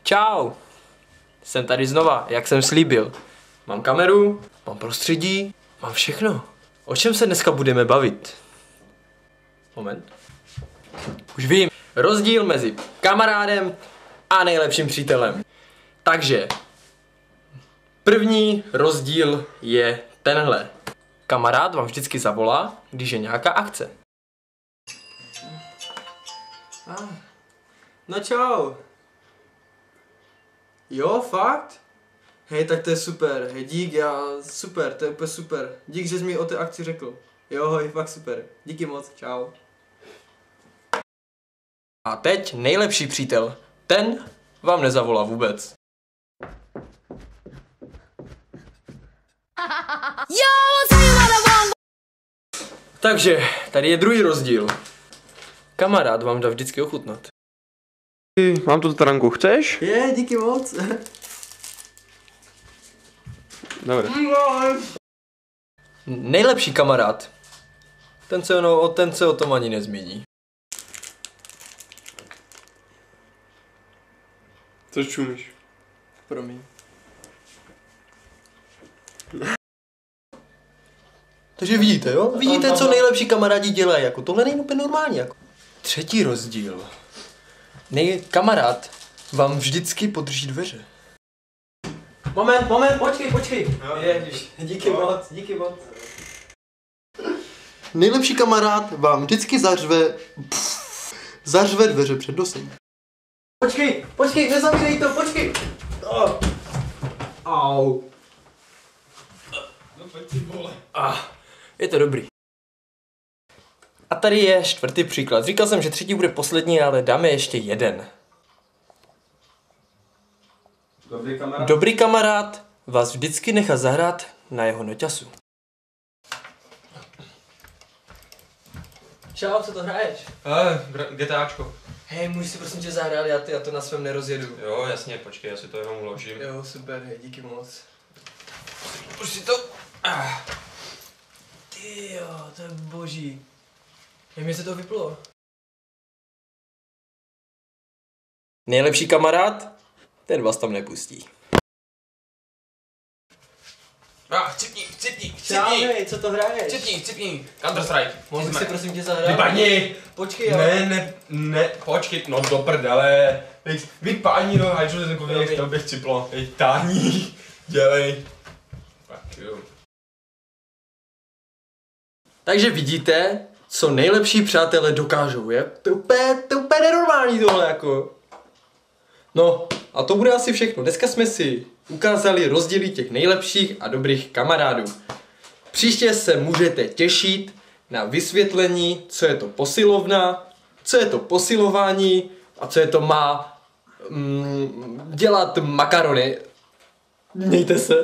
Čau. Jsem tady znova, jak jsem slíbil. Mám kameru, mám prostředí, mám všechno. O čem se dneska budeme bavit? Moment. Už vím. Rozdíl mezi kamarádem a nejlepším přítelem. Takže první rozdíl je tenhle. Kamarád vám vždycky zavolá, když je nějaká akce. No čau. Jo, fakt? Hej, tak to je super. Hej, dík, super, to je úplně super. Dík, že jsi mi o té akci řekl. Jo, hej, fakt super. Díky moc, čau. A teď nejlepší přítel. Ten vám nezavolá vůbec. Takže, tady je druhý rozdíl. Kamarád vám dá vždycky ochutnat. Mám tu taranku, chceš? Je, díky moc. Dobře. Nejlepší kamarád. Ten se o tom ani nezmíní. Co čumíš? Promiň. Takže vidíte, jo? Vidíte, co nejlepší kamarádi dělají, jako tohle není úplně normální, jako. Třetí rozdíl. Kamarád vám vždycky podrží dveře. Moment, počkej. Ježiš, díky moc. Nejlepší kamarád vám vždycky zařve dveře před nosem. Počkej, nezavírej to, počkej. Au. No pojď si vole. Je to dobrý. A tady je čtvrtý příklad. Říkal jsem, že třetí bude poslední, ale dáme ještě jeden. Dobrý kamarád vás vždycky nechá zahrát na jeho noťasu. Čau, co to hraješ? GTAčko. Hej, můžeš si prosím tě zahrát, já to na svém nerozjedu. Jo, jasně, počkej, já si to jenom uložím. Jo, super, hej, díky moc. Už si to... Tyjo, to je boží. Jak mi se to vyplo? Nejlepší kamarád? Ten vás tam nepustí. Chcipni. Čau, hej, co to hraješ? Chcipni. Counter-Strike. Mohl bych si prosím tě zahrát? Vypadni! Počkej, jo. Ne, počkej, no do prdele. Vypadni, no, hajču se takový, jak to bych ciplo. Hej, táhni, dělej. Fuck you. Takže vidíte, co nejlepší přátelé dokážou, je? To je úplně nenormální tohle, jako. No, a to bude asi všechno. Dneska jsme si ukázali rozdíly těch nejlepších a dobrých kamarádů. Příště se můžete těšit na vysvětlení, co je to posilovna, co je to posilování a co je to má dělat makarony. Mějte se.